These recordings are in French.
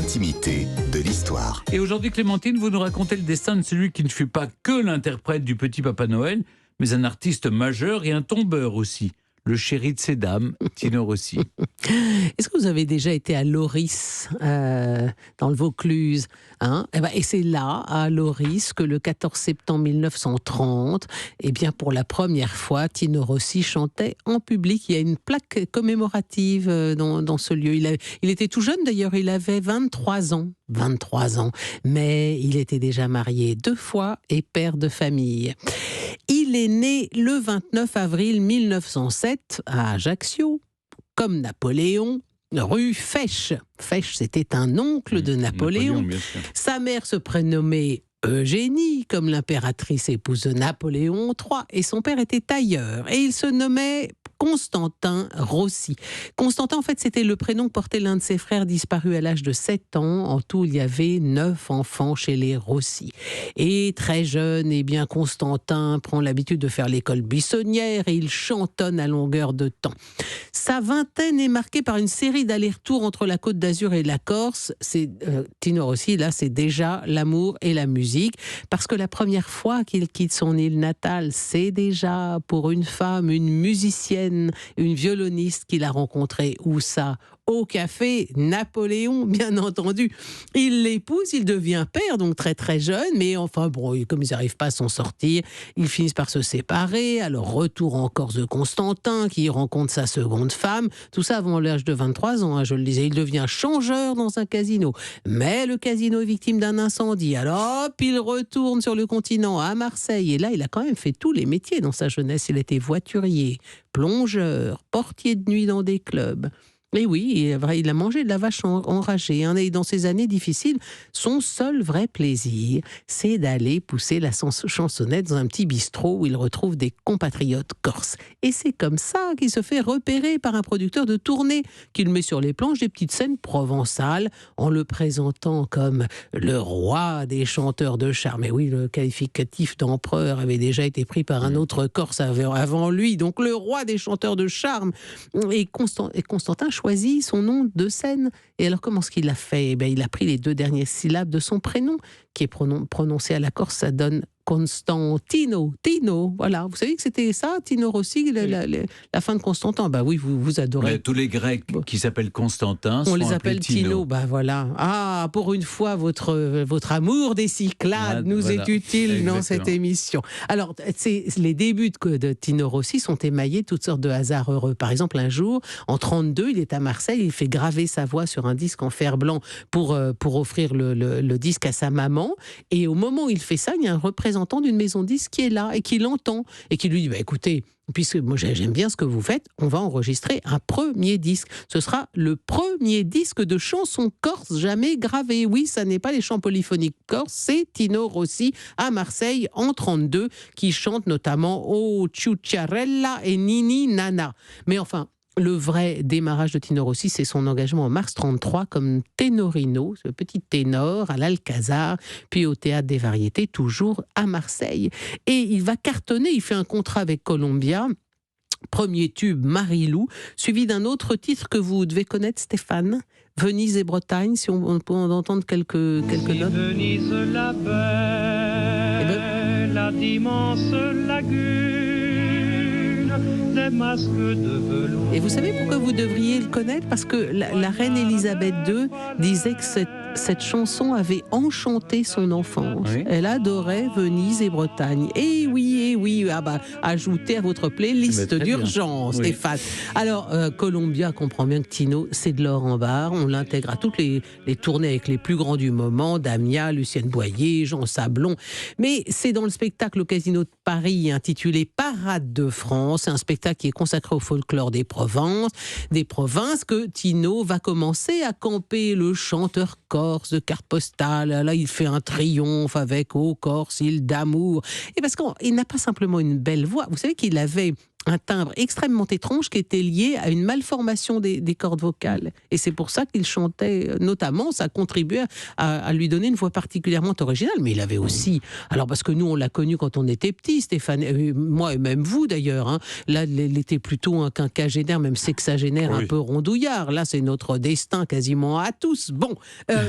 l'intimité de l'histoire. Et aujourd'hui, Clémentine, vous nous racontez le destin de celui qui ne fut pas que l'interprète du petit Papa Noël, mais un artiste majeur et un tombeur aussi. Le chéri de ces dames, Tino Rossi. Est-ce que vous avez déjà été à Loris, dans le Vaucluse, et c'est là, à Loris, que le 14 septembre 1930, pour la première fois, Tino Rossi chantait en public. Il y a une plaque commémorative dans ce lieu. Il était tout jeune d'ailleurs, il avait 23 ans. 23 ans, mais il était déjà marié 2 fois et père de famille. Il est né le 29 avril 1907 à Ajaccio, comme Napoléon, rue Fesch. Fesch, c'était un oncle de Napoléon. Sa mère se prénommait Eugénie, comme l'impératrice épouse de Napoléon III, et son père était tailleur, et il se nommait Constantin Rossi. Constantin, en fait, c'était le prénom que portait l'un de ses frères disparu à l'âge de 7 ans. En tout, il y avait 9 enfants chez les Rossi. Et très jeune, Constantin prend l'habitude de faire l'école buissonnière et il chantonne à longueur de temps. Sa vingtaine est marquée par une série d'allers-retours entre la Côte d'Azur et la Corse. Tino Rossi, là, c'est déjà l'amour et la musique, parce que la première fois qu'il quitte son île natale, c'est déjà pour une femme, une musicienne, une violoniste qu'il a rencontrée. Où ça ? Au café Napoléon, bien entendu. Il l'épouse, il devient père, donc très très jeune, mais comme ils n'arrivent pas à s'en sortir, ils finissent par se séparer. Alors retour en Corse de Constantin, qui rencontre sa seconde femme, tout ça avant l'âge de 23 ans, je le disais. Il devient changeur dans un casino, mais le casino est victime d'un incendie. Alors hop, il retourne sur le continent, à Marseille, et là il a quand même fait tous les métiers dans sa jeunesse. Il était voiturier, plongeur, portier de nuit dans des clubs. Et oui, il a mangé de la vache enragée. Et dans ces années difficiles, son seul vrai plaisir, c'est d'aller pousser la chansonnette dans un petit bistrot où il retrouve des compatriotes corses. Et c'est comme ça qu'il se fait repérer par un producteur de tournée qui le met sur les planches des petites scènes provençales en le présentant comme le roi des chanteurs de charme. Et oui, le qualificatif d'empereur avait déjà été pris par un autre Corse avant lui. Donc le roi des chanteurs de charme. Et Constantin choisi son nom de scène. Et alors, comment est-ce qu'il a fait ? Il a pris les 2 dernières syllabes de son prénom, qui est prononcé à la Corse, ça donne Constantino, Tino, voilà. Vous savez que c'était ça, Tino Rossi, la fin de Constantin. Oui, vous adorez. Mais tous les Grecs qui s'appellent Constantin on les appelle Tino. Voilà. Ah, pour une fois, votre amour des Cyclades nous est utile. Exactement. Dans cette émission. Alors, les débuts de Tino Rossi sont émaillés de toutes sortes de hasards heureux. Par exemple, un jour, en 32, il est à Marseille, il fait graver sa voix sur un disque en fer blanc pour offrir le disque à sa maman. Et au moment où il fait ça, il y a un représentant d'une maison de disques qui est là et qui l'entend et qui lui dit écoutez, puisque moi j'aime bien ce que vous faites, on va enregistrer un premier disque. Ce sera le premier disque de chansons corse jamais gravé. Oui, ça n'est pas les chants polyphoniques corse, c'est Tino Rossi à Marseille en 32 qui chante notamment Oh Ciucciarella et Nini Nana. Mais enfin, le vrai démarrage de Tino Rossi, c'est son engagement en mars 33 comme ténorino, ce petit ténor à l'Alcazar, puis au Théâtre des Variétés, toujours à Marseille. Et il va cartonner, il fait un contrat avec Columbia. Premier tube, Marilou, suivi d'un autre titre que vous devez connaître, Stéphane, Venise et Bretagne, si on peut en entendre quelques notes. Venise la belle, la d'immense lagune, des masques de velours. Et vous savez pourquoi vous devriez le connaître ? Parce que la reine Elisabeth II disait que cette chanson avait enchanté son enfance. Oui. Elle adorait Venise et Bretagne. Et oui, ajoutez à votre playlist d'urgence, oui. Stéphane. Alors, Columbia comprend bien que Tino, c'est de l'or en barre. On l'intègre à toutes les tournées avec les plus grands du moment, Damia, Lucienne Boyer, Jean Sablon. Mais c'est dans le spectacle au Casino de Paris, intitulé Parade de France, un spectacle qui est consacré au folklore des provinces, que Tino va commencer à camper le chanteur corse de carte postale. Là, il fait un triomphe avec « Oh Corse, île d'amour ». Et parce qu'il n'a pas simplement une belle voix. Vous savez qu'il avait un timbre extrêmement étrange qui était lié à une malformation des cordes vocales. Et c'est pour ça qu'il chantait, notamment, ça contribuait à lui donner une voix particulièrement originale. Mais il avait aussi, alors parce que nous on l'a connu quand on était petit, Stéphane, moi et même vous d'ailleurs, hein, là il était plutôt un quinquagénaire, même sexagénaire, un peu rondouillard. Là c'est notre destin quasiment à tous. Bon,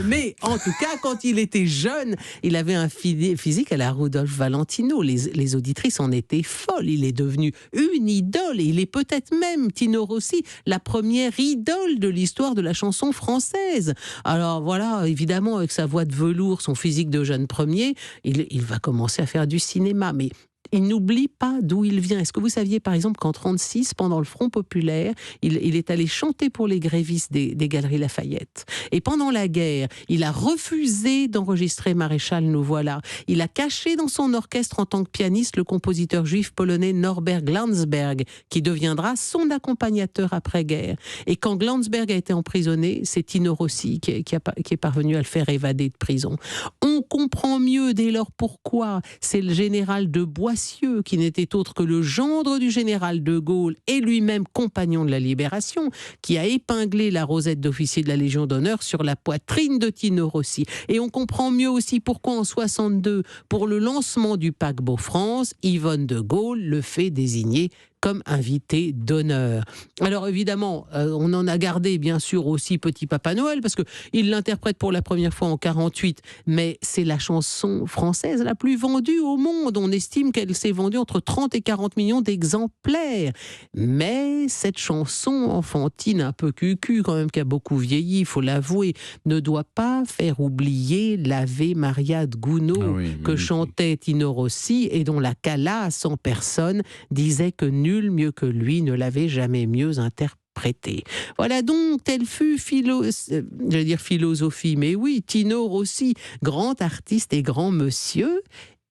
mais en tout cas quand il était jeune, il avait un physique à la Rudolph Valentino. Les auditrices en étaient folles. Il est devenu une idole, et il est peut-être même, Tino Rossi, la première idole de l'histoire de la chanson française. Alors voilà, évidemment, avec sa voix de velours, son physique de jeune premier, il va commencer à faire du cinéma, mais il n'oublie pas d'où il vient. Est-ce que vous saviez, par exemple, qu'en 1936, pendant le Front populaire, il est allé chanter pour les grévistes des Galeries Lafayette. Et pendant la guerre, il a refusé d'enregistrer Maréchal Nous voilà. Il a caché dans son orchestre en tant que pianiste le compositeur juif polonais Norbert Glanzberg, qui deviendra son accompagnateur après-guerre. Et quand Glanzberg a été emprisonné, c'est Tino Rossi qui est parvenu à le faire évader de prison. On comprend mieux dès lors pourquoi c'est le général de Boissieu, qui n'était autre que le gendre du général de Gaulle et lui-même compagnon de la Libération, qui a épinglé la rosette d'officier de la Légion d'honneur sur la poitrine de Tino Rossi. Et on comprend mieux aussi pourquoi en 1962, pour le lancement du paquebot France, Yvonne de Gaulle le fait désigner comme invité d'honneur. Alors évidemment, on en a gardé bien sûr aussi Petit Papa Noël, parce qu'il l'interprète pour la première fois en 1948, mais c'est la chanson française la plus vendue au monde. On estime qu'elle s'est vendue entre 30 et 40 millions d'exemplaires. Mais cette chanson enfantine, un peu cucu quand même, qui a beaucoup vieilli, il faut l'avouer, ne doit pas faire oublier l'Ave Maria de Gounod, que chantait Tino Rossi, et dont la Calas en personne disait que nul mieux que lui ne l'avait jamais mieux interprété. Voilà donc, telle fut philosophie, mais oui, Tino Rossi, grand artiste et grand monsieur,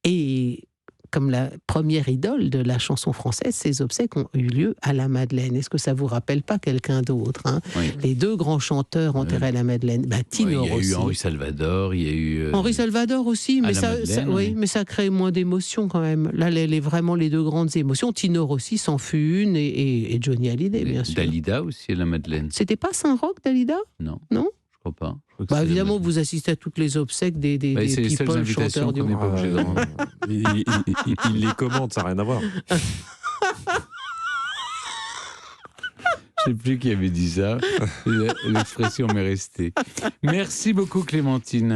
et comme la première idole de la chanson française, ses obsèques ont eu lieu à la Madeleine. Est-ce que ça vous rappelle pas quelqu'un d'autre, hein? Les deux grands chanteurs enterrés à la Madeleine. Tino Rossi. Il y a eu Henri Salvador, il y a eu... Henri Salvador aussi, mais mais ça crée moins d'émotions quand même. Là, vraiment les deux grandes émotions. Tino Rossi s'en fut une, et Johnny Hallyday, bien sûr. Dalida aussi à la Madeleine. C'était pas Saint-Roch, Dalida? Non. Non? Je crois pas. Évidemment, vous assistez à toutes les obsèques des people chanteurs du monde. Il les commande, ça n'a rien à voir. Je ne sais plus qui avait dit ça. L'expression m'est restée. Merci beaucoup, Clémentine.